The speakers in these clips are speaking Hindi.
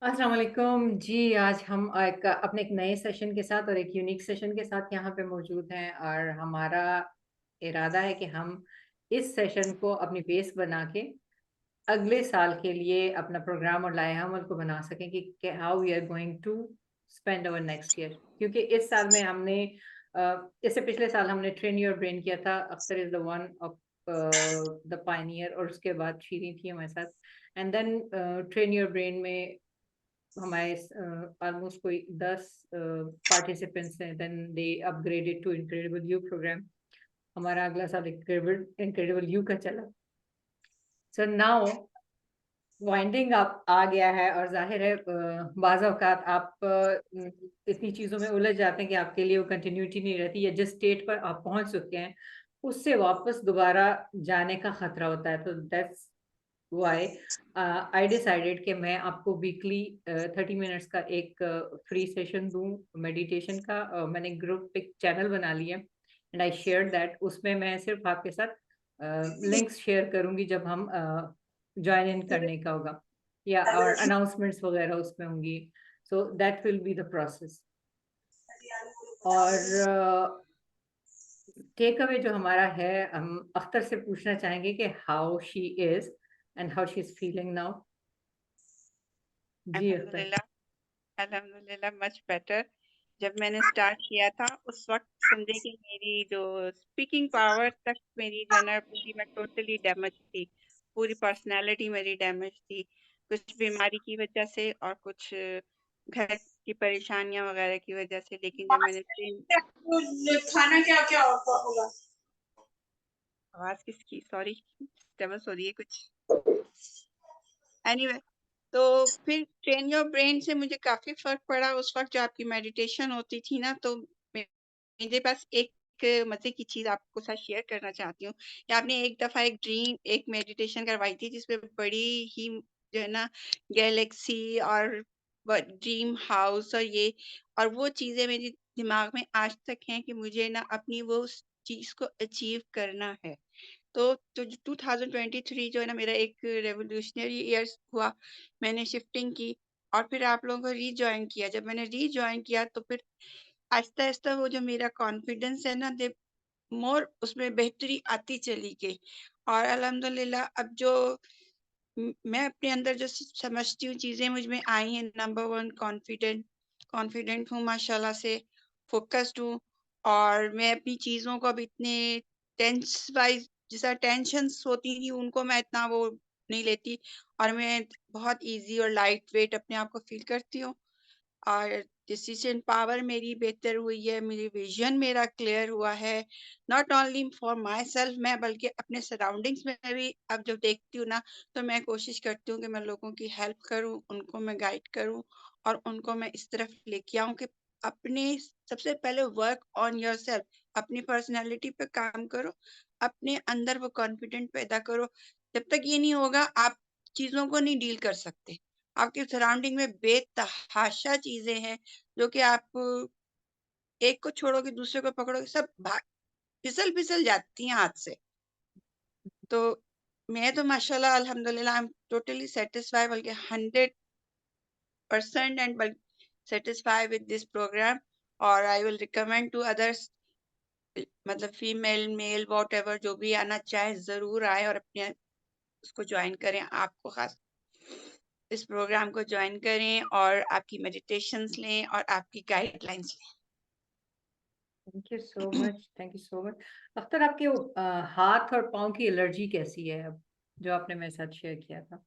अस्सलाम वालेकुम जी। आज हम अपने एक नए सेशन के साथ और एक यूनिक सेशन के साथ यहाँ पे मौजूद हैं और हमारा इरादा है कि हम इस सेशन को अपनी बेस बना के अगले साल के लिए अपना प्रोग्राम और लाए अमल को बना सकें कि how we are going to spend our next year. क्योंकि इस साल में हमने इससे पिछले साल हमने ट्रेन योर ब्रेन किया था। Akhtar is the one of the pioneer, और उसके बाद शीरी थी हमारे साथ। And then train your brain में हमारे ऑलमोस्ट कोई 10 पार्टिसिपेंट्स हैं। Then they upgraded to incredible you program. हमारा अगला साल इनक्रेडिबल इनक्रेडिबल यू का चला। सो नाउ वाइंडिंग अप आ गया है और जाहिर है बाज़ औक़ात आप इतनी चीज़ों में उलझ जाते हैं कि आपके लिए वो कंटिन्यूटी नहीं रहती, या जिस स्टेट पर आप पहुंच चुके हैं उससे वापस दोबारा जाने का खतरा होता है। तो दैट्स व्हाई आई डिसाइडेड कि मैं आपको वीकली 30 मिनट्स का एक फ्री सेशन दूं मेडिटेशन का। मैंने ग्रुप एक चैनल बना लिया एंड आई शेयर दैट। उसमें मैं सिर्फ आपके साथ लिंक्स शेयर करूंगी जब हम ज्वाइन इन करने का होगा, या और अनाउंसमेंट्स वगैरह उसमें होंगी। So that will be the process. और टेक अवे जो हमारा है, हम अख्तर से पूछना चाहेंगे कि how she is and how she is feeling now. जी अख्तर। अल्हम्दुलिल्लाह अल्हम्दुलिल्लाह मच बेटर। जब मैंने स्टार्ट किया था उस वक्त समझे कि मेरी जो स्पीकिंग पावर तक मेरी जो है ना पूरी मैं टोटली डैमेज थी। पूरी पर्सनालिटी मेरी डैमेज थी, कुछ बीमारी की वजह से और कुछ घर की परेशानियां वगैरह की वजह से। लेकिन जब मैंने खाना क्या क्या होगा? आवाज किसकी, सॉरी डिस्टर्बेंस हो रही है कुछ। एनीवे, तो फिर ट्रेन योर ब्रेन से मुझे काफ़ी फ़र्क पड़ा। उस वक़्त जो आपकी मेडिटेशन होती थी ना, तो मेरे पास एक मज़े की चीज़ आपको साथ शेयर करना चाहती हूँ कि आपने एक दफ़ा एक मेडिटेशन करवाई थी जिसमें बड़ी ही जो है ना गैलेक्सी और व ड्रीम हाउस और ये और वो चीज़ें मेरे दिमाग में आज तक हैं कि मुझे ना अपनी वो उस चीज़ को अचीव करना है। तो 2023 जो है ना मेरा एक रेवोल्यूशनरी ईयर्स हुआ। मैंने शिफ्टिंग की और फिर आप लोगों को रीजॉइन किया। जब मैंने रीजॉइन किया तो फिर आहिस्ता-आहिस्ता वो जो मेरा कॉन्फिडेंस है ना दे मोर उसमें बेहतरी आती चली गई। और अल्हम्दुलिल्लाह अब जो मैं अपने अंदर जो समझती हूँ चीज़ें मुझ में आई हैं। नंबर 1 कॉन्फिडेंट हूँ माशाल्लाह से, फ़ोकस्ड हूँ और मैं अपनी चीज़ों को अब इतने टेंस वाइज़ जैसा टेंशन्स होती थी उनको मैं इतना वो नहीं लेती और मैं बहुत ईज़ी और लाइट वेट अपने आप को फ़ील करती हूँ। और डिसीजन पावर मेरी बेहतर हुई है, मेरी विज़न मेरा क्लियर हुआ है, not only for my self मैं बल्कि अपने सराउंडिंग्स में भी अब जब देखती हूँ ना, तो मैं कोशिश करती हूँ कि मैं लोगों की हेल्प करूँ, उनको मैं गाइड करूँ और उनको मैं इस तरफ लेके आऊँ कि अपने सबसे पहले वर्क ऑन योरसेल्फ अपनी पर्सनैलिटी पे काम करो, अपने अंदर वो कॉन्फिडेंट पैदा करो। जब तक ये नहीं होगा, आप चीज़ों को नहीं डील कर सकते। आपके सराउंडिंग में बेतहाशा चीज़ें हैं, जो कि आप एक को छोड़ोगे, दूसरे को पकड़ोगे, सब भाग फिसल-फिसल जाती हैं हाथ से। तो मैं तो माशाल्लाह अल्हम्दुलिल्लाह आई एम टोटली सैटिस्फाइड बल्कि 100% एंड बल सैटिस्फाइड विद दिस प्रोग्राम और I will recommend to others मतलब फीमेल, मेल व्हाटएवर जो भी आना चाहे ज़रूर आएँ और अपने उसको जॉइन करें। आपको ख़ास इस प्रोग्राम को जॉइन करें और आपकी मेडिटेशंस लें और आपकी guidelines thank you so much, thank you so much. Akhtar, आपके हाथ और पाँव की एलर्जी कैसी है अब, जो आपने मेरे साथ शेयर किया था?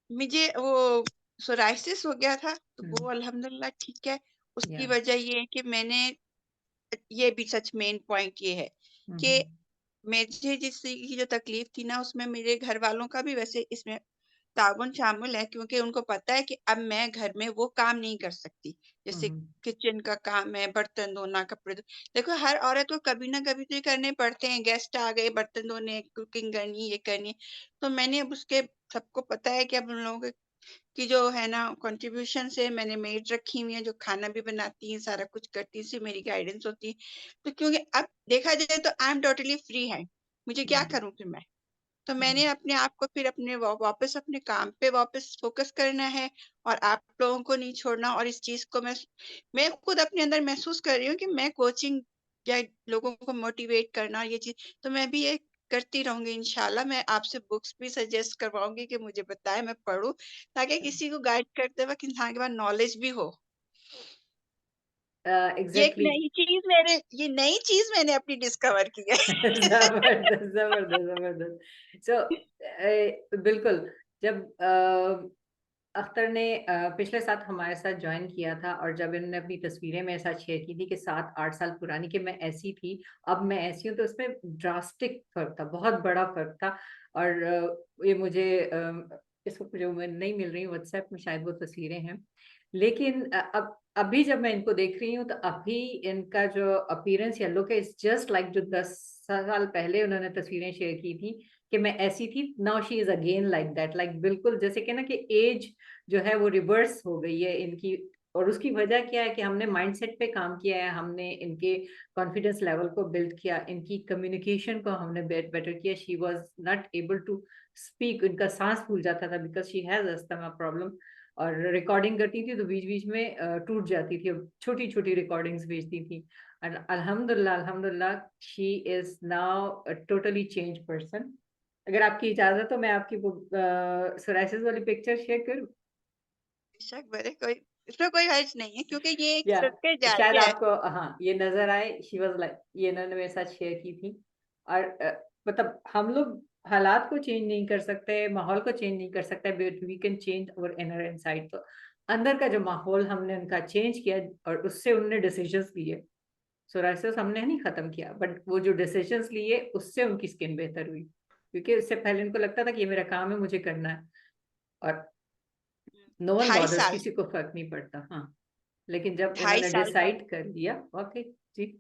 मुझे वो सोराइसिस हो गया था, तो वो हम्म। अल्हम्दुलिल्लाह ठीक है। उसकी या। वजह ये है कि मैंने ये भी सच मेन पॉइंट ये है कि हम्म। मुझे जिस चीज़ की जो तकलीफ थी ना, उसमें मेरे घर वालों का भी वैसे इसमें ताउन शामिल है क्योंकि उनको पता है कि अब मैं घर में वो काम नहीं कर सकती। जैसे हम्म। किचन का काम है, बर्तन धोना, कपड़े धो देखो हर औरत को कभी ना कभी तो ये करने पड़ते हैं, गेस्ट आ गए, बर्तन धोने, कुकिंग करनी, ये करनी है। तो मैंने अब उसके सबको पता है कि अब उन लोगों की जो है ना कंट्रीब्यूशन से मैंने मेड रखी हुई है, जो खाना भी बनाती हैं, सारा कुछ करती हैं, सिर्फ़ मेरी गाइडेंस होती है। तो क्योंकि अब देखा जाए तो I am totally free hand, मुझे क्या हम्म। करूँ फिर मैं? तो मैंने अपने आप को फिर अपने वापस अपने काम पे वापस फोकस करना है और आप लोगों को नहीं छोड़ना। और इस चीज़ को मैं खुद अपने अंदर महसूस कर रही हूँ कि मैं कोचिंग या लोगों को मोटिवेट करना ये चीज़ तो मैं भी ये करती रहूँगी इंशाल्लाह। मैं आपसे बुक्स भी सजेस्ट करवाऊँगी कि मुझे बताएँ, मैं पढूँ, ताकि किसी को गाइड करते वक़्त इंसान के पास नॉलेज भी हो। एग्जैक्टली। ये नई चीज़ मैंने अपनी डिस्कवर की है। जबरदस्त, जबरदस्त, जबरदस्त। सो बिल्कुल, जब अख्तर ने पिछले साल हमारे साथ जॉइन किया था और जब इन्होंने अपनी तस्वीरें मेरे साथ शेयर की थी कि 7-8 साल पुरानी कि मैं ऐसी थी, अब मैं ऐसी हूँ, तो उसमें ड्रास्टिक फ़र्क था, बहुत बड़ा फ़र्क था। और ये मुझे इस वक़्त जो मैं नहीं मिल रही हूँ, व्हाट्सएप में शायद वो तस्वीरें हैं। लेकिन अब अभी जब मैं इनको देख रही हूँ, तो अभी इनका जो अपीयरेंस या लुक है, इट्स जस्ट लाइक जो 10 साल पहले उन्होंने तस्वीरें शेयर की थी कि मैं ऐसी थी, now she is again like that, like बिल्कुल जैसे कि ना कि एज जो है वो रिवर्स हो गई है इनकी। और उसकी वजह क्या है कि हमने माइंडसेट पे काम किया है, हमने इनके कॉन्फिडेंस लेवल को बिल्ड किया, इनकी कम्युनिकेशन को हमने बेटर किया। She was not able to speak, इनका सांस फूल जाता था because she has asthma problem. और रिकॉर्डिंग करती थी तो बीच बीच में टूट जाती थी, छोटी छोटी रिकॉर्डिंग्स भेजती थी। और अल्हम्दुलिल्लाह, अल्हम्दुलिल्लाह, she is now a totally change person. अगर आपकी इजाजत हो, मैं आपकी वो सोराइसिस वाली पिक्चर शेयर करूं? बेशक बड़े कोई इसमें कोई हर्ज नहीं है क्योंकि ये एक या सदके शायद जारिया है। आपको, हाँ, ये नजर आए, शी वाज लाइक, ये इन्होंने मेरे साथ शेयर की थी। और मतलब हम लोग हालात को चेंज नहीं कर सकते, माहौल को चेंज नहीं कर सकते, but we can change our inner inside. तो अंदर का जो माहौल हमने उनका चेंज किया और उससे उन्होंने डिसीजंस लिए। सोराइसिस हमने नहीं खत्म किया, बट वो जो डिसीजंस लिए उससे उनकी स्किन बेहतर हुई, क्योंकि उससे पहले उनको लगता था कि ये मेरा काम है, मुझे करना है। और नो वन ढाई बॉदर्स, साल किसी को फर्क नहीं पड़ता। हाँ, लेकिन जब ढाई उन्होंने साल डिसाइड कर लिया, ओके जी,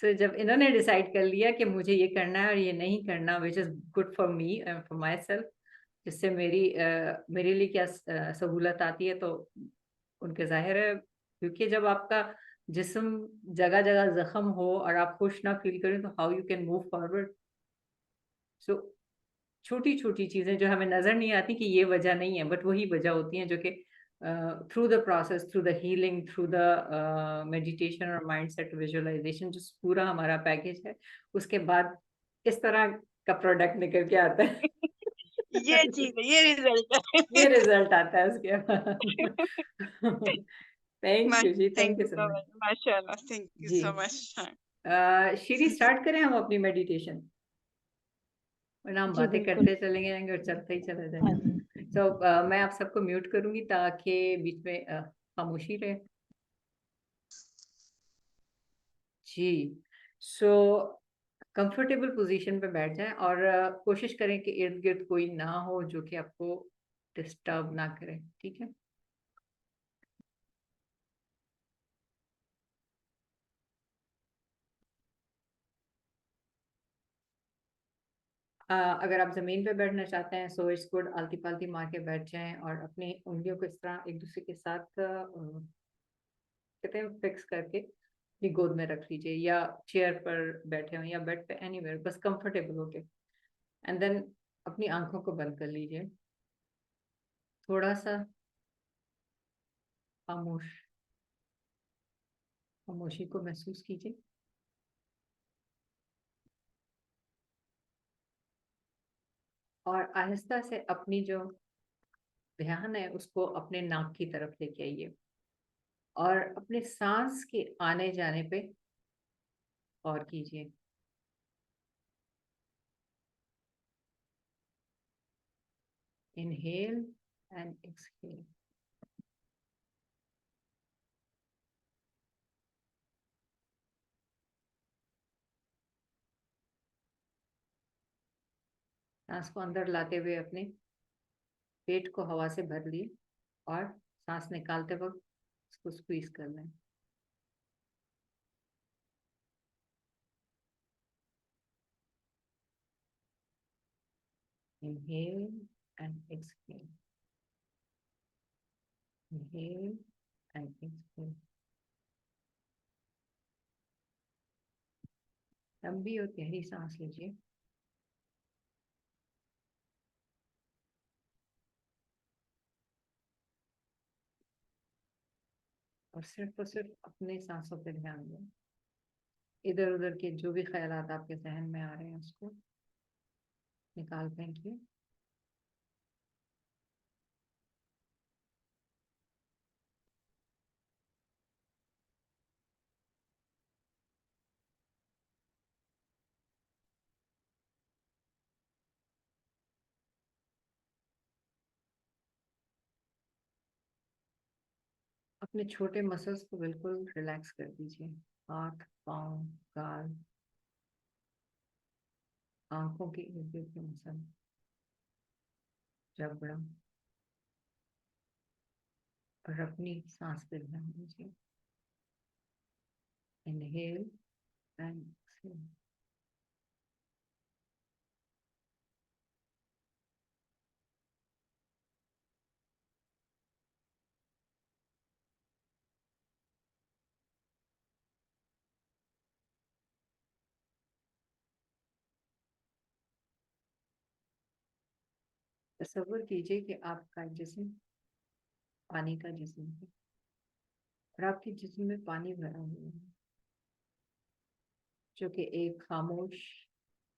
सो जब इन्होंने डिसाइड कर लिया कि मुझे ये करना है और ये नहीं करना, which is good for me and for my self, जिससे मेरे लिए क्या सहूलत आती है, तो उनके जाहिर है, क्योंकि जब आपका जिस्म जगह जगह जख्म हो और आप खुश ना फील करें, तो how you can move forward. So छोटी छोटी चीजें जो हमें नजर नहीं आती कि ये वजह नहीं है, बट वही वजह होती हैं, जो कि through the process, through the healing, through the meditation और माइंडसेट विजुअलाइजेशन, जो पूरा हमारा पैकेज है, उसके बाद इस तरह का प्रोडक्ट निकल के आता है। ये चीज है, ये रिजल्ट है। ये रिजल्ट आता है उसके बाद। थैंक यू जी, thank thank you you so so much. Much, माशाल्लाह, थैंक यू जी, सो मच। श्री, स्टार्ट करें हम अपनी मेडिटेशन, वरना हम जी बातें बिल्कुल। करते चले जाएंगे और चलते ही चला हाँ जाएगा। जी। तो मैं आप सबको म्यूट करूंगी ताकि बीच में खामोशी रहे। जी, सो कंफर्टेबल पोजीशन पे बैठ जाएं और कोशिश करें कि इर्द गिर्द कोई ना हो जो कि आपको डिस्टर्ब ना करे, ठीक है? अगर आप जमीन पे बैठना चाहते हैं, सो इट्स गुड, आलती पालती मार के बैठ जाएं और अपनी उंगलियों को इस तरह एक दूसरे के साथ कहते हैं फिक्स करके अपनी गोद में रख लीजिए, या चेयर पर बैठे हो या बेड पे, एनीवेयर, बस कंफर्टेबल होके। एंड देन अपनी आंखों को बंद कर लीजिए, थोड़ा सा खामोश, खामोशी को महसूस कीजिए। और आहिस्ता से अपनी जो ध्यान है उसको अपने नाक की तरफ लेके आइए और अपने सांस के आने जाने पे गौर कीजिए। Inhale and exhale. सांस को अंदर लाते हुए अपने पेट को हवा से भर लिए और सांस निकालते वक्त इसको स्क्वीज करना है। Inhale and exhale, inhale and exhale. लंबी और गहरी सांस लीजिए। और सिर्फ अपने सांसों पे ध्यान दें। इधर उधर के जो भी ख्यालात आपके जहन में आ रहे हैं उसको निकाल फेंकिए। अपने छोटे मसल्स को बिल्कुल रिलैक्स कर दीजिए। हाथ, पाँव, गाल, आंखों के इर्द गिर्द के मसल, जबड़ा, और अपनी सांस पे ध्यान दीजिए। Inhale and exhale. तसव्वुर कीजिए कि आपका जिस्म पानी का जिस्म है और आपके जिस्म में पानी भरा हुआ है, जो कि एक खामोश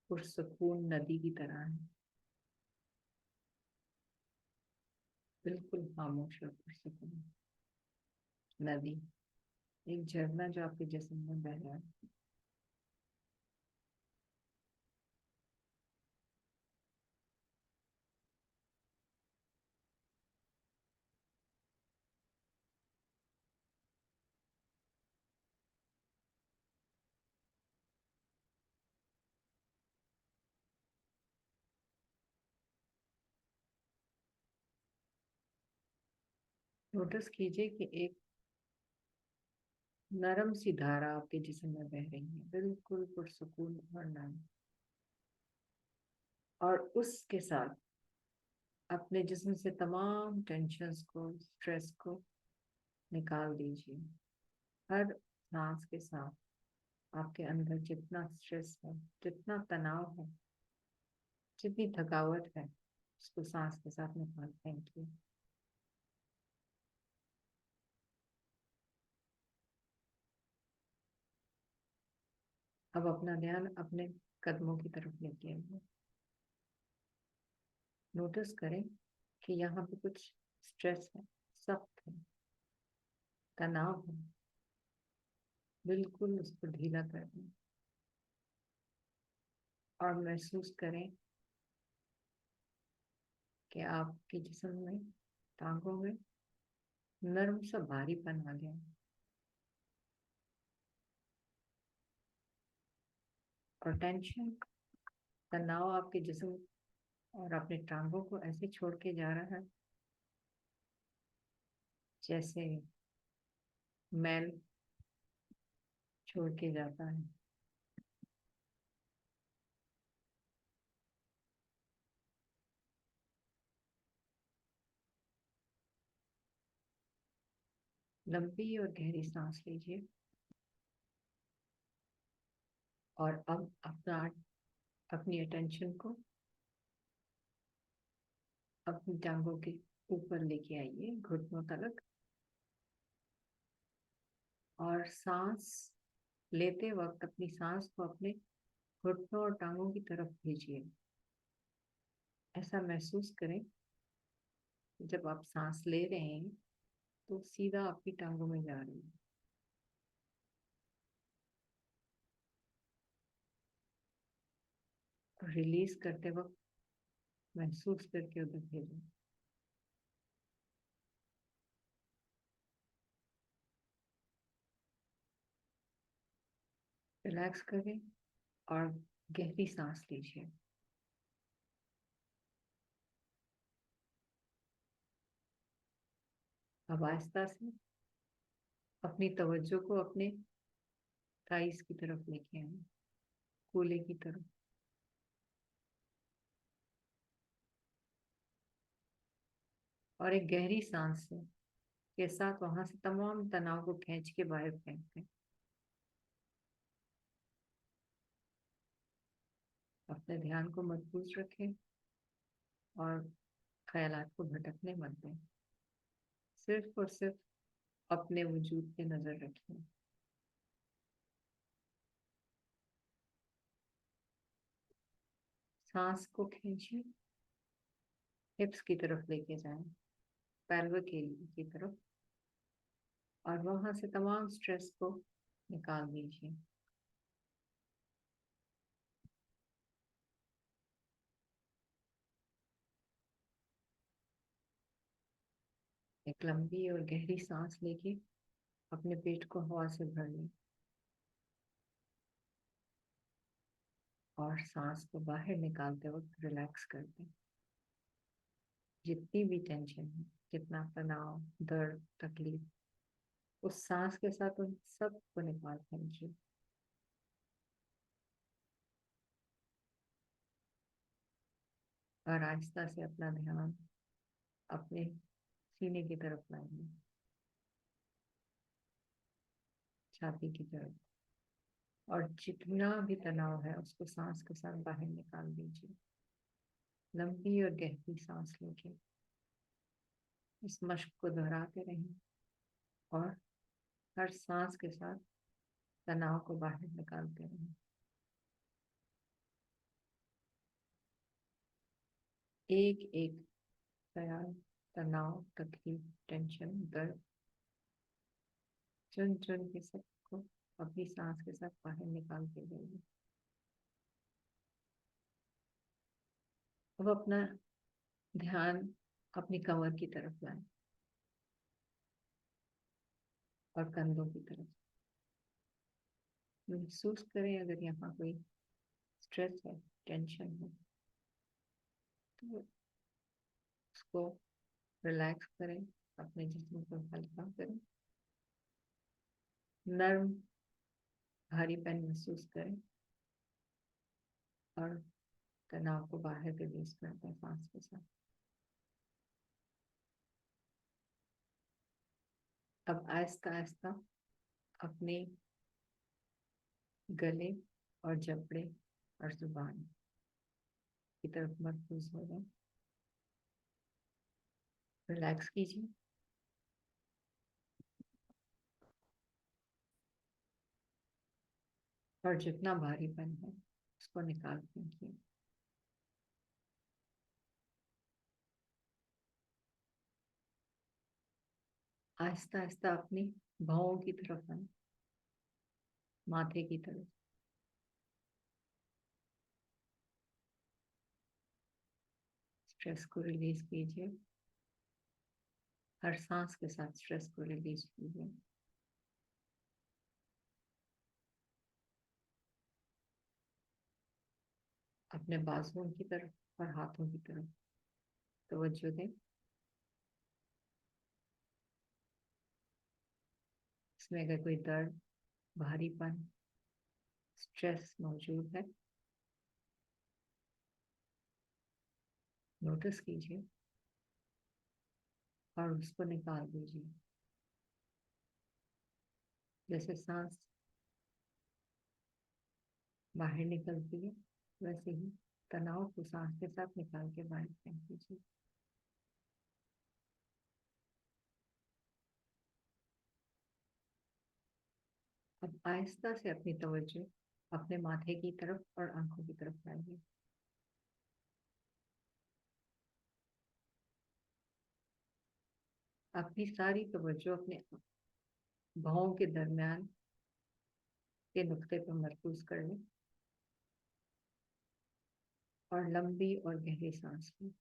पुरसकून नदी की तरह है। बिल्कुल खामोश और पुरसकून नदी, एक झरना जो आपके जिस्म में बह रहा है। नोटिस कीजिए कि एक नरम सी धारा आपके जिस्म में बह रही है, बिल्कुल पुरसकून और नरम। और उसके साथ अपने जिस्म से तमाम टेंशन्स को, स्ट्रेस को निकाल दीजिए। हर सांस के साथ आपके अंदर जितना स्ट्रेस है, जितना तनाव है, जितनी थकावट है, उसको सांस के साथ निकाल फेंकिए। अब अपना ध्यान अपने कदमों की तरफ लेके आइए। नोटिस करें कि यहाँ पे कुछ स्ट्रेस है, सख्त है, तनाव है। बिल्कुल उसको ढीला कर दें और महसूस करें कि आपके जिस्म में, टांगों में नरम सा भारीपन आ गया और टेंशन, तनाव आपके जिस्म और अपने टांगों को ऐसे छोड़ के जा रहा है जैसे मैल छोड़ के जाता है। लंबी और गहरी सांस लीजिए और अब अपनी अटेंशन को अपनी टांगों के ऊपर लेके आइए, घुटनों तक। और सांस लेते वक्त अपनी सांस को अपने घुटनों और टांगों की तरफ भेजिए। ऐसा महसूस करें कि जब आप सांस ले रहे हैं तो सीधा आपकी टांगों में जा रही है, और रिलीज करते वक्त महसूस करके उधर भेजें। रिलैक्स करें और गहरी सांस लीजिए। अब आहिस्ता से अपनी तवज्जो को अपने थाइस की तरफ लेके आए, कूल्हे की तरफ। और एक गहरी सांस से के साथ वहां से तमाम तनाव को खींच के बाहर फेंक दें। अपने ध्यान को मजबूत रखें और ख्यालात को भटकने मत दें। सिर्फ और सिर्फ अपने वजूद पे नजर रखिए। सांस को खींचिए, हिप्स की तरफ लेके जाएं, पेल्विक एरिया की तरफ, और वहां से तमाम स्ट्रेस को निकाल दीजिए। एक लंबी और गहरी सांस लेके अपने पेट को हवा से भर लें और सांस को बाहर निकालते वक्त रिलैक्स कर दें। जितनी भी टेंशन है, जितना तनाव, दर्द, तकलीफ, उस सांस के साथ उन सब को निकाल फेंकिए। और आहिस्ता से अपना ध्यान अपने सीने की तरफ लाइए, छाती की तरफ, और जितना भी तनाव है उसको सांस के साथ बाहर निकाल दीजिए। लंबी और गहरी सांस लेके इस मशक को दोहराते रहें और हर सांस के साथ तनाव को बाहर निकालते रहें। एक एक ख्याल, तनाव, तकलीफ, टेंशन, दर्द चुन चुन के सबको अपनी सांस के साथ बाहर निकालते जाइए। अब अपना ध्यान अपनी कमर की तरफ लाएं और कंधों की तरफ। महसूस करें अगर यहाँ कोई स्ट्रेस है, टेंशन है, तो उसको रिलैक्स करें, अपने जिस्म को हल्का करें, नर्म भारीपन महसूस करें और तनाव को बाहर रिलीज कर दें सांस के साथ। अब आहिस्ता आहिस्ता अपने गले और जबड़े और जुबान की तरफ मरकूज हो जाए। रिलैक्स कीजिए और जितना भारीपन है उसको निकाल फेंकिए। आहिस्ता आहिस्ता अपनी भौं की तरफ आए, माथे की तरफ। स्ट्रेस को रिलीज कीजिए, हर सांस के साथ स्ट्रेस को रिलीज कीजिए। अपने बाजुओं की तरफ और हाथों की तरफ तवज्जो दें। इसमें अगर कोई दर्द, भारीपन, स्ट्रेस मौजूद है, नोटिस कीजिए और उसको निकाल दीजिए। जैसे सांस बाहर निकलती है, वैसे ही तनाव को सांस के साथ निकाल के बाहर फेंक दीजिए। अब आहिस्ता से अपनी तवज्जो अपने माथे की तरफ और आंखों की तरफ लाइए। अपनी सारी तवज्जो अपने भौं के दरमियान के नुक्ते पर मरकूज कर लें और लंबी और गहरी सांस लें।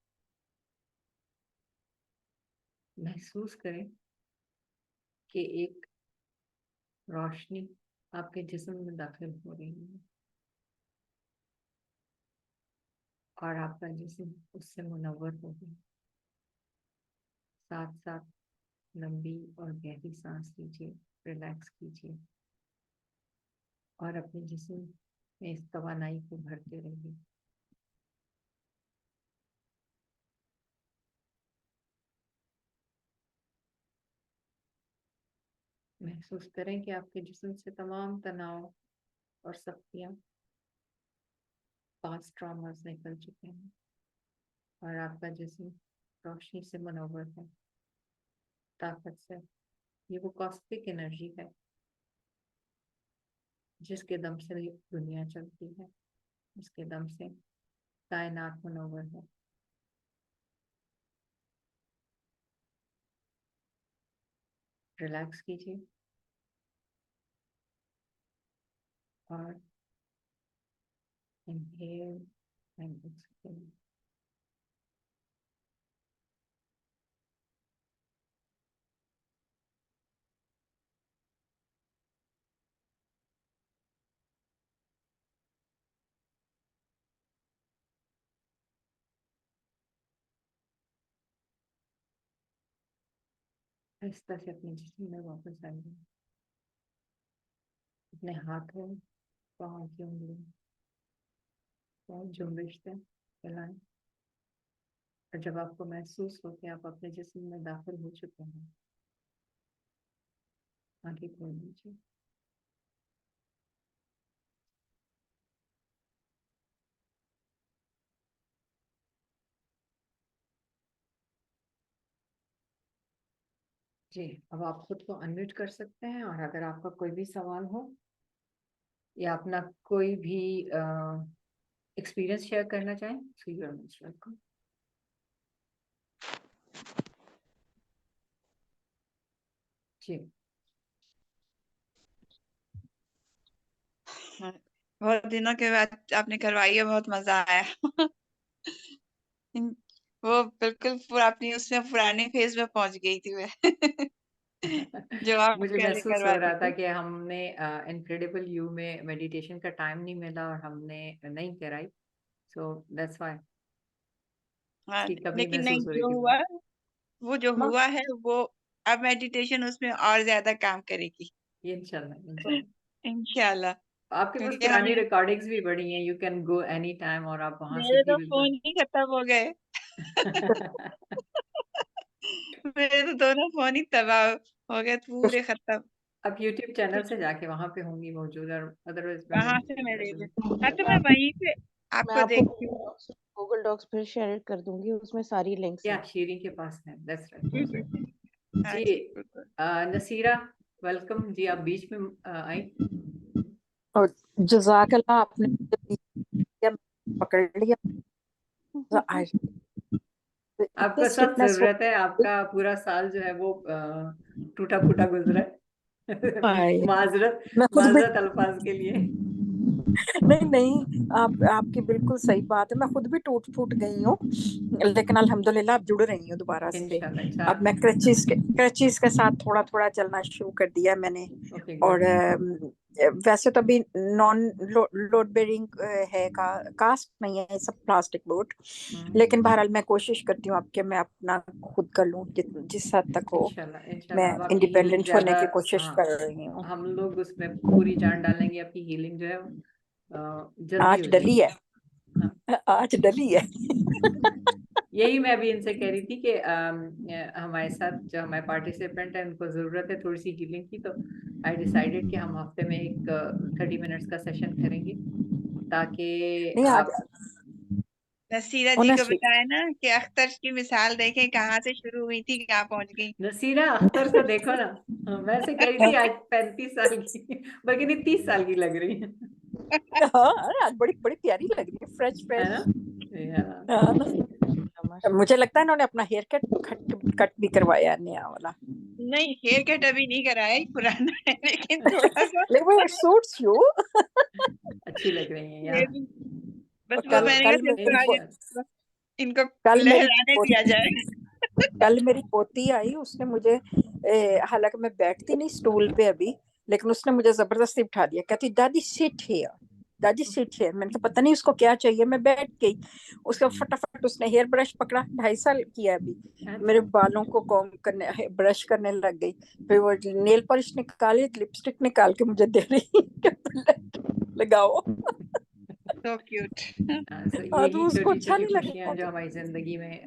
महसूस करें कि एक रोशनी आपके जिस्म में दाखिल हो रही है और आपका जिस्म उससे मुनव्वर हो गया। साथ साथ लंबी और गहरी सांस लीजिए, रिलैक्स कीजिए और अपने जिस्म में इस तवानाई को भरते रहिए। महसूस करें कि आपके जिस्म से तमाम तनाव और सख्तियां पास्ट ट्रॉमास निकल चुके हैं और आपका जिस्म रोशनी से मनोवर है, ताकत से। ये वो कॉस्मिक एनर्जी है जिसके दम से दुनिया चलती है, जिसके दम से कायनात मनोवर है। रिलैक्स कीजिए और inhale and exhale. आहिस्ता से अपने जिस्म में वापस आइए। अपने हाथों, पाँव की उंगली को जुम्बिश से हिलाएं और जब आपको महसूस हो कि आप अपने जिस्म में दाखिल हो चुके हैं, आंखें खोल लीजिए। जी, अब आप खुद को अनम्यूट कर सकते हैं और अगर आपका कोई भी सवाल हो या अपना कोई भी एक्सपीरियंस शेयर करना चाहें, so you are most welcome. जी, बहुत दिनों के बाद आपने करवाई है, बहुत मजा आया। वो बिल्कुल पूरा अपनी उसमें पुराने फेज में पहुंच गई थी मैं। जो आप मुझे पहले महसूस हो करवाती रहा था थी। कि हमने इनक्रेडिबल यू में मेडिटेशन का टाइम नहीं मिला और हमने नहीं कराई, सो दैट्स व्हाई हाँ, की कमी लेकिन नहीं, महसूस हो रही जो थी हुआ मुझे। वो जो हुआ है वो अब मेडिटेशन उसमें और ज्यादा काम करेगी इंशाल्लाह इंशाल्लाह। इंशाल्लाह। आपके पास क्योंकि पुरानी हमें रिकॉर्डिंग्स भी बड़ी हैं, you can go any time और आप वहां से मेरे भी तो बिल्कुल। फोन ही खत्म हो गए। मेरे तो दोनों फोन ही तबाह हो गए, पूरे खत्म। आप यूट्यूब चैनल से जाके वहां पे होंगी मौजूद, और अदरवाइज वहां से मैं ले लूं। हाँ, तो मैं वहीं पे मैं आपको आपको देखती हूँ। गूगल डॉक्स फिर शेयर कर दूंगी, उसमें सारी लिंक्स या हैं। शीरी के पास है, दैट्स जी राइट। जी हाँ जी, जी, बिल्कुल। नसीरा वेलकम जी, आप बीच में आई। और जज़ाकल्लाह, आपने मुझे बीच में पकड़ लिया। तो आज इतने आपको सख्त स्टिफनेस हो जरूरत है, आपका पूरा साल जो है वो टूटा फूटा गुजरा है। पाए। माजरत मैं खुद भी माजरत अल्फाज के लिए। नहीं नहीं, आपकी बिल्कुल सही बात है। मैं खुद भी टूट फूट गई हूँ, लेकिन अल्हम्दुलिल्लाह अब जुड़ रही हूँ दोबारा से। इंशाल्लाह अब इंशाल्लाह। मैं क्रचिस के साथ थोड़ा थोड़ा चलना शुरू कर दिया मैंने। ओके और गुड। वैसे तो अभी नॉन लोड बेरिंग है, कास्ट नहीं है, सब प्लास्टिक बोर्ड। लेकिन बहरहाल मैं कोशिश करती हूँ अब कि मैं अपना खुद कर लूँ, जिस हद तक हो इंशाल्लाह मैं इंशाल्लाह, अब आपकी हीलिंग इंडिपेंडेंट होने ज्यादा, की कोशिश हाँ, कर रही हूँ। हम लोग उसमें पूरी जान डालेंगे, आपकी हीलिंग जो है जल्दी आज हो डली जाएगी। है, हाँ, आज डली है। यही मैं भी इनसे कह रही थी कि हमारे साथ जो हमारे पार्टिसिपेंट है उनको जरूरत है थोड़ी सी हीलिंग की, तो आई डिसाइडेड कि हम हफ्ते में एक 30 मिनट्स का सेशन करेंगे ताकि नहीं आज आप। नसीरा जी को ऑनेस्टली बताया ना कि अख्तर की मिसाल देखें, कहाँ से शुरू हुई थी, कहाँ पहुंच गई। नसीरा अख्तर को देखो ना, मैं से कह रही थी आज 35 साल की, बल्कि नहीं 30 साल की लग रही है। हाँ, आज बड़ी बड़ी प्यारी लग रही है, फ्रेश है फ्रेश। ना? या मुझे लगता है इन्होंने अपना हेयर कट भी करवाया नया वाला। नहीं, हेयर कट अभी नहीं कराया, ये पुराना है, लेकिन थोड़ा सा लेकिन वो सूट्स यू। अच्छी लग रही है यार। ये बस और वो कल मैंने कहा कल चलो मेरी आज इनको कल मेरी लहराने दिया जाए। कल मेरी पोती आई, उसने मुझे हालांकि मैं बैठती नहीं स्टूल पे अभी, लेकिन उसने मुझे जबरदस्ती बिठा दिया, कहती दादी सिट हियर, दादी सिट हियर। मैंने कहा पता नहीं उसको क्या चाहिए, मैं बैठ गई। उसके बाद फटाफट उसने हेयर ब्रश पकड़ा, 2.5 साल की है अभी, मेरे अच्छा, बालों को कॉम करने ब्रश करने लग गई। फिर वो नेल पॉलिश निकाली, लिपस्टिक निकाल के मुझे दे रही लगाओ। So cute. तो हाँ, तो यही उसको छोटी अच्छा छोटी नहीं लग खुशियां रहा जो कि हमारी जिंदगी में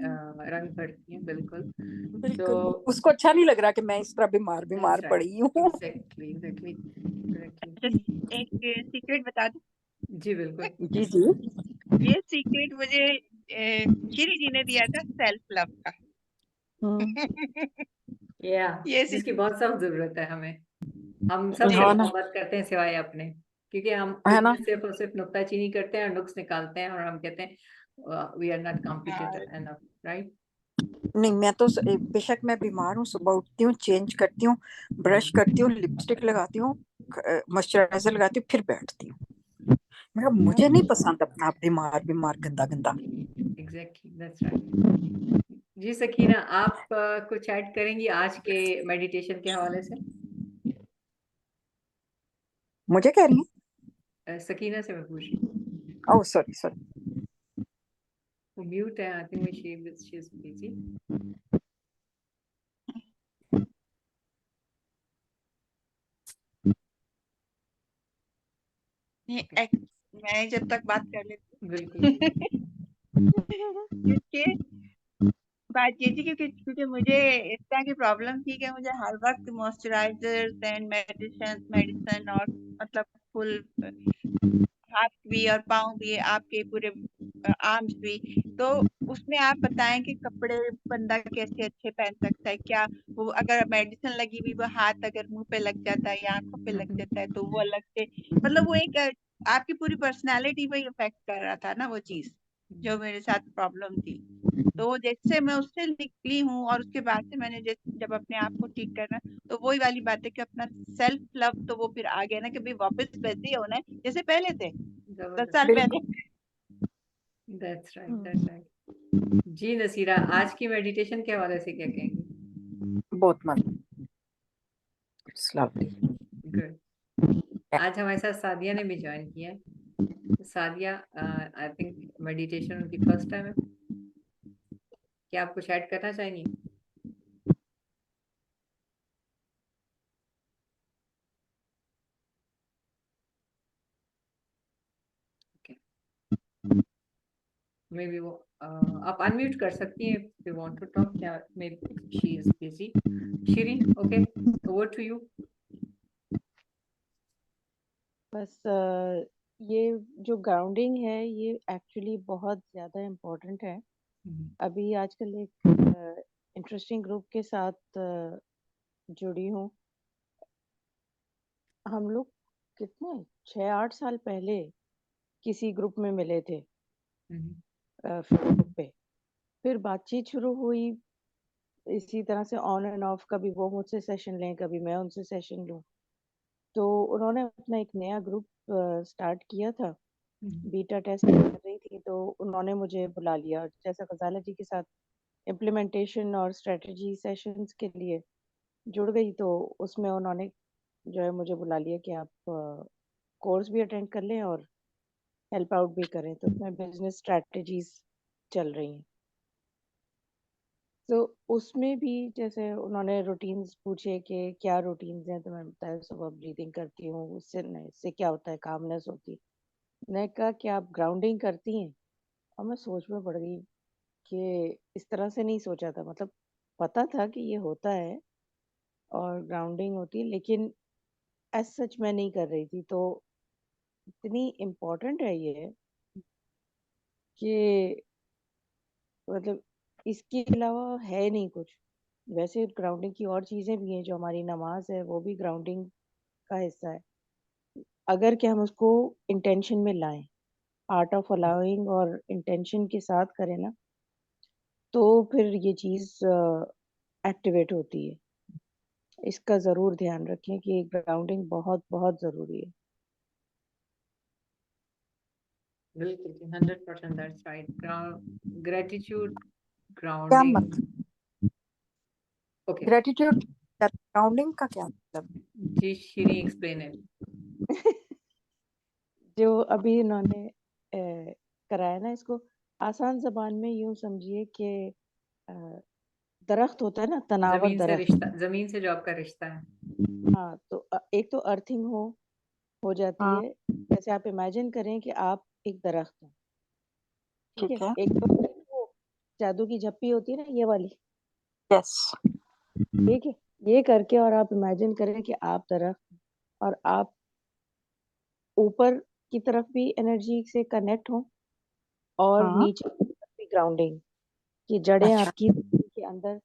रंग भरती हैं, बिल्कुल। तो बिल्कुल उसको अच्छा नहीं लग रहा कि मैं इस तरह बीमार बीमार दैट्स राइट, पड़ी हूँ। एग्जैक्टली एग्जैक्टली अच्छा, एग्जैक्टली। एक सीक्रेट बता दूं। जी बिल्कुल। जी जी। ये सीक्रेट मुझे श्री जी ने दिया था, सेल्फ लव का। या ये जिसकी सीक्रेट बहुत सब जरूरत है हमें। हम सब से हाँ ना, मोहब्बत करते हैं सिवाय अपने, क्योंकि हम है खुद ना। में सिर्फ और सिर्फ नुक्ताचीनी करते हैं और नुक्स निकालते हैं, और हम कहते हैं we are not competitive enough, right. नहीं, मैं तो बेशक मैं बीमार हूँ, सुबह उठती हूँ, चेंज करती हूँ, ब्रश करती हूँ, लिपस्टिक लगाती हूँ, मॉइस्चराइजर लगाती हूँ, फिर बैठती हूँ। मैं कहा, मुझे नहीं पसंद अपना बीमार बीमार गंदा गंदा। Exactly, that's right. जी सकीना, आप कुछ ऐड करेंगी आज के मेडिटेशन के हवाले से? मुझे कह रही सकीना से मैं पूछ रही हूँ। है? Oh sorry sorry. वो म्यूट है, I think she is busy. मैं जब तक बात कर लेती बिल्कुल। क्योंकि बात ये थी क्योंकि मुझे इस तरह की प्रॉब्लम थी कि मुझे हर वक्त मॉइस्चराइजर्स एंड मेडिसिन और मतलब फुल हाथ भी और पाँव भी, आपके पूरे आर्म्स भी। तो उसमें आप बताएं कि कपड़े बंदा कैसे अच्छे पहन सकता है, क्या वो अगर मेडिसिन लगी हुई वो हाथ अगर मुंह पे लग जाता है या आंखों पे लग जाता है तो वो अलग से, मतलब वो एक आपकी पूरी पर्सनालिटी पे इफेक्ट कर रहा था ना वो चीज जो मेरे साथ प्रॉब्लम थी। तो जैसे मैं उससे निकली हूँ और उसके बाद से मैंने जब अपने आप को ठीक करना, तो वही वाली बात है कि अपना सेल्फ लव तो वो फिर आ गया ना कि भाई वापस वैसे ही होना है जैसे पहले थे 10 साल बिल्कुल। पहले। That's right, that's right. जी नसीरा, आज की मेडिटेशन के हवाले से क्या कहेंगी? बहुत मजा, इट्स लवली। गुड। आज हमारे साथ सादिया ने भी ज्वाइन किया है। सादिया, आई थिंक मेडिटेशन उनकी फर्स्ट टाइम है। क्या आप कुछ ऐड करना चाहेंगी? मे बी वो आप अनम्यूट कर सकती हैं if you want to talk, या maybe she is busy. Shiri, okay, over to you. बस ये जो ग्राउंडिंग है ये एक्चुअली बहुत ज़्यादा इम्पोर्टेंट है। अभी आजकल एक इंटरेस्टिंग ग्रुप के साथ जुड़ी हूँ। हम लोग कितने 6-8 साल पहले किसी ग्रुप में मिले थे फेसबुक पे। फिर बातचीत शुरू हुई इसी तरह से ऑन एंड ऑफ, कभी वो मुझसे सेशन लें कभी मैं उनसे सेशन लूँ। तो उन्होंने अपना एक नया ग्रुप स्टार्ट किया था, बीटा टेस्ट कर रही थी, तो उन्होंने मुझे बुला लिया जैसा गजाला जी के साथ इम्प्लीमेंटेशन और स्ट्रेटजी सेशंस के लिए जुड़ गई। तो उसमें उन्होंने जो है मुझे बुला लिया कि आप कोर्स भी अटेंड कर लें और हेल्प आउट भी करें। तो उसमें बिजनेस स्ट्रेटजीज चल रही हैं। तो उसमें भी जैसे उन्होंने रूटीन्स पूछे कि क्या रूटीन्स हैं, तो मैं बताया सुबह ब्रीदिंग करती हूँ, उससे नहीं, इससे क्या होता है, कामनेस होती है। मैंने कहा कि आप ग्राउंडिंग करती हैं, और मैं सोच में पड़ गई कि इस तरह से नहीं सोचा था। मतलब पता था कि ये होता है और ग्राउंडिंग होती है, लेकिन एज सच मैं नहीं कर रही थी। तो इतनी इम्पोर्टेंट है ये कि मतलब इसके अलावा है नहीं कुछ। वैसे ग्राउंडिंग की और चीज़ें भी हैं, जो हमारी नमाज है वो भी ग्राउंडिंग का हिस्सा है, अगर कि हम उसको इंटेंशन में लाएं, आर्ट ऑफ अलाउइंग और इंटेंशन के साथ करें ना, तो फिर ये चीज़ एक्टिवेट होती है। इसका ज़रूर ध्यान रखें कि ग्राउंडिंग बहुत बहुत ज़रूरी है। बिल्कुल, 100% दैट्स राइट। ग्रेटिट्यूड, क्या ग्राउंडिंग। मत, ओके, ग्रेटिट्यूड, ग्राउंडिंग का क्या मतलब? जी शिरी, एक्सप्लेन इट। जो अभी इन्होंने कराया ना, इसको आसान ज़बान में यूँ समझिए कि अ, दरख्त होता है ना, तनावर जमीन से दरख्त। रिश्ता, जमीन से जो आपका रिश्ता है। हाँ, तो एक तो अर्थिंग हो जाती हाँ, है। जैसे आप इमेजिन करें कि आप एक दरख्त हैं, ठीक है? ठीक है। एक तो वो जादू की झप्पी होती है ना, ये वाली, यस। ठीक है? ये करके और आप इमेजिन करें कि आप दरख्त हैं और आप ऊपर की तरफ भी एनर्जी से कनेक्ट हो और हाँ नीचे भी ग्राउंडिंग, कि जड़ें अच्छा आपकी जमीन के अंदर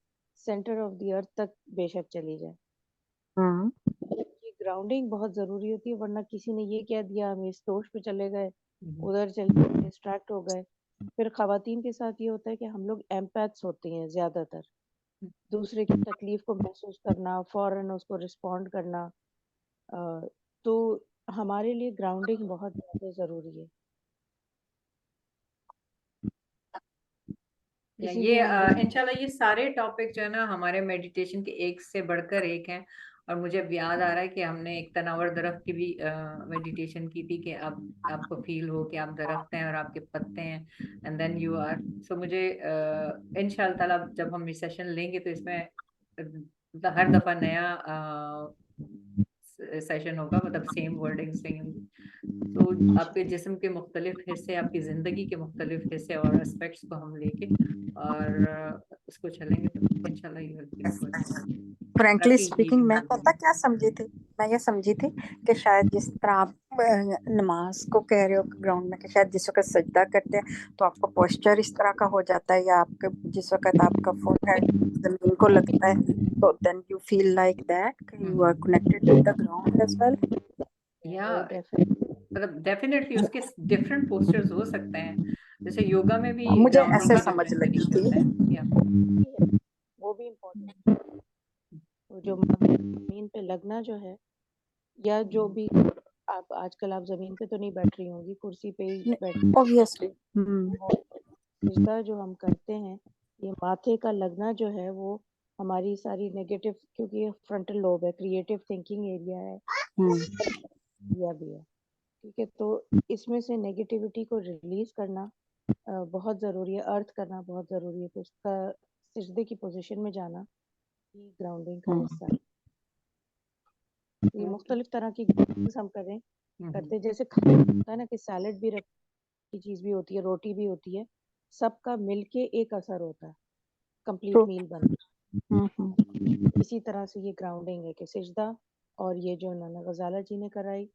सेंटर ऑफ द अर्थ तक बेशक चली जाए। हम्म ये ग्राउंडिंग बहुत जरूरी होती है, वरना किसी ने ये कह दिया हम इस दोष पे चले गए, हम्म, उधर चले गए, डिस्ट्रैक्ट हो गए। फिर खवातीन के साथ ये होता है कि हम लोग एम्पैथ्स होते हैं ज्यादातर, दूसरे की तकलीफ को महसूस करना, फौरन उसको रिस्पॉन्ड करना। अ, तो हमारे लिए ग्राउंडिंग बहुत ज्यादा जरूरी है, या ये इसीलिए हम लोग इंशाल्लाह ये सारे टॉपिक जो है ना हमारे मेडिटेशन के एक से बढ़कर एक हैं। और मुझे अब याद आ रहा है कि हमने एक तनावर दरख्त की भी मेडिटेशन की थी कि आप आपको फील हो कि आप दरख्त हैं और आपके पत्ते हैं, एंड देन यू आर। सो मुझे इंशाल्लाह ताला जब हम ये सेशन लेंगे तो इसमें हर दफा नया सेशन होगा, मतलब सेम वर्डिंग सेम। तो आपके जिस्म के मुख्तलिफ हिस्से, आपकी जिंदगी के मुख्तलिफ हिस्से और एस्पेक्ट्स को हम लेके और उसको चलेंगे तो इंशाल्लाह you will feel good. Frankly ताकि ये स्पीकिंग जो मैं पता क्या समझी थी, मैं ये समझी थी कि शायद जिस तरह आप नमाज को कह रहे हो ग्राउंड में, कि शायद जिस वक्त सजदा करते हैं तो आपका पोस्चर इस तरह का हो जाता है, या आपके जिस वक्त आपका फोरहेड जमीन को लगता है तो then you feel like that you are connected with the ground as well. या वो डेफिनेटली मतलब डेफिनेटली उसके डिफरेंट पोस्चर्स हो सकते हैं, जैसे योगा में भी मुझे ग्राउंडिंग ऐसे के समझ डिफरेंट लगी तरीके थी। होते हैं। या वो भी इम्पोर्टेंट, वो जो जमीन पे लगना जो है, या जो भी आप आजकल आप जमीन पे तो नहीं बैठ रही होंगी, कुर्सी पे ही बैठ, ऑब्वियसली सिजदा जो हम करते हैं, ये माथे का लगना जो है वो हमारी सारी नेगेटिव, क्योंकि ये फ्रंटल लोब है, क्रिएटिव थिंकिंग एरिया है, एरिया भी है, ठीक है। तो इसमें से नेगेटिविटी को रिलीज करना बहुत ज़रूरी है, अर्थ करना बहुत ज़रूरी है। तो उसका सिजदे की पोजीशन में जाना ही ग्राउंडिंग का हिस्सा है। ये मुख्तलिफ तरह की groundings हम करते हैं, जैसे खाना होता है ना कि सैलेड भी रख की चीज़ भी होती है, रोटी भी होती है, सबका मिलके एक असर होता है, कंप्लीट मील बनता है। इसी तरह से ये ग्राउंडिंग है कि सिजदा, और ये जो नाना गजाला जी ने कराई,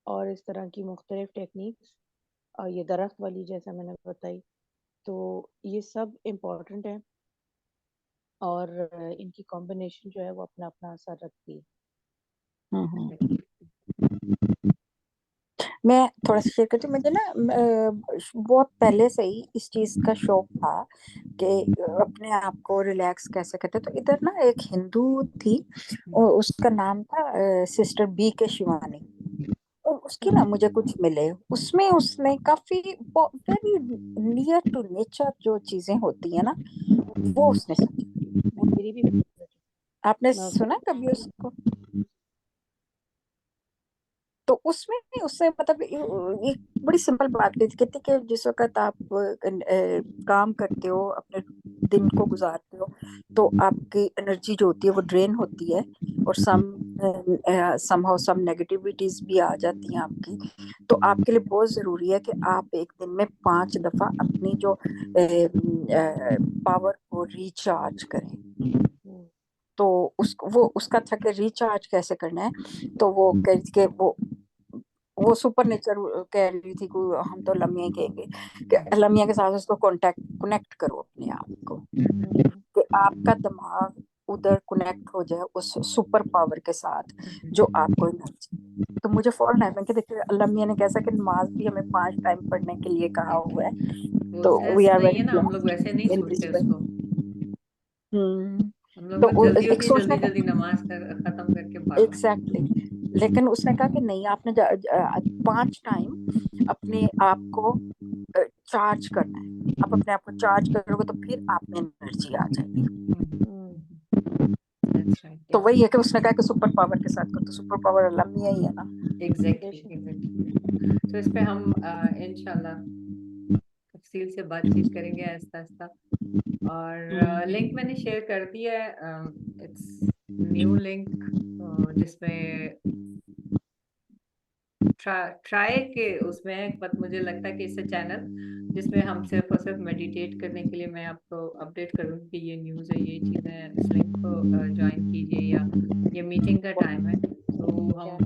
और इस तरह की मुख्तलिफ टेक्निक्स, और ये दरख्त वाली जैसा मैंने बताई, तो ये सब इम्पोर्टेंट है, और इनकी कॉम्बिनेशन जो है वो अपना अपना असर रखती है। मैं थोड़ा सा शेयर करती हूँ। मुझे ना बहुत पहले से ही इस चीज का शौक था कि अपने आप को रिलैक्स कैसे करते। तो इधर ना एक हिंदू थी और उसका नाम था सिस्टर बी के शिवानी, और उसकी ना मुझे कुछ मिले उसमें, उसने काफी वेरी नियर टू नेचर जो चीजें होती है ना वो उसने समझी। मेरी भी favorite है। आपने मैं सुना कभी उसको? तो उसमें उससे मतलब एक बड़ी सिंपल बात कहती कि जिस वक्त आप काम करते हो, अपने दिन को गुजारते हो, तो आपकी एनर्जी जो होती है वो ड्रेन होती है, और समहाउ सम नेगेटिविटीज भी आ जाती हैं आपकी। तो आपके लिए बहुत जरूरी है कि आप एक दिन में 5 दफा अपनी जो पावर को रिचार्ज करें। तो उसका था कि रिचार्ज कैसे करना है। तो वो कह रही थी कि वो सुपर नेचर कह रही थी कि हम तो लम्हे कहेंगे कि लम्हे के साथ उसको कनेक्ट करो अपने आप को, कि आपका दिमाग उधर कनेक्ट हो जाए उस सुपर पावर के साथ जो आपको एनर्जी। तो मुझे फौरन आया मैं कि देखिए अल्लाह मियां ने कैसा कि नमाज भी हमें 5 टाइम पढ़ने के लिए कहा हुआ है, तो वी आर नहीं वेरी है ना, हम लोग वैसे नहीं इन दिस छोड़ते वे। उसको। हम लोग तो बस जल्दी होती है, एक जल्दी उसने जल्दी नमाज खत्म करके भागो। एग्जैक्टली, लेकिन उसने कहा कि नहीं, आपने 5 टाइम अपने आप को चार्ज करना है। आप अपने आप को चार्ज करोगे तो फिर आप में एनर्जी आ जाएगी। That's right, तो yeah. वही है कि उसने कहा कि सुपर पावर के साथ करो, तो सुपर पावर अल्लाह मियां ही है ना। Exactly. तो इस पे हम इंशाल्लाह तफसील से बातचीत करेंगे आहिस्ता आहिस्ता। और लिंक मैंने शेयर कर दिया है, इट्स न्यू लिंक, जिसमें ट्राई के उसमें है, बट मुझे लगता है कि इससे चैनल जिसमें हम सिर्फ और सिर्फ मेडिटेट करने के लिए मैं आपको अपडेट करूँगी कि ये न्यूज़ है, ये चीज़ है, इस लिंक को ज्वाइन कीजिए, या ये मीटिंग का टाइम है, तो हम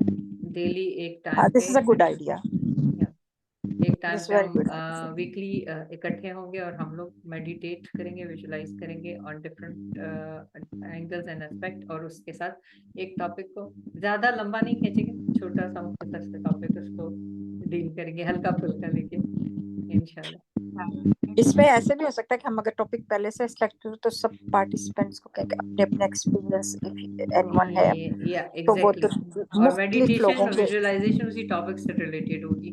डेली एक टाइम दिस पे इज अ गुड आइडिया। एक टाइम That's पे very हम good. वीकली इकट्ठे होंगे और हम लोग मेडिटेट करेंगे, विजुलाइज करेंगे on different angles and aspect, और उसके साथ एक टॉपिक को ज्यादा लंबा नहीं खींचेंगे, छोटा सा मुख्तसर सा टॉपिक उसको डील करेंगे हल्का फुल्का लेके इंशाल्लाह। इसमें ऐसे भी हो सकता है कि हम अगर टॉपिक पहले से सिलेक्ट करें तो सब पार्टिसिपेंट्स को कहें कि अपने अपने एक्सपीरियंस एनीवन है या तो वो तो एग्जैक्टली, और मुख्तलिफ लोगों मेडिटेशन के। विजुअलाइजेशन उसी टॉपिक से रिलेटेड होगी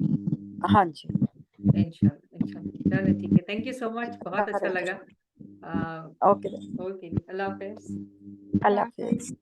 हाँ जी, इंशाल्लाह इंशाल्लाह। चलो ठीक है, थैंक यू सो मच, बहुत अच्छा लगा। ओके, ओके, अल्लाह हाफिज। अल्लाह हाफिज।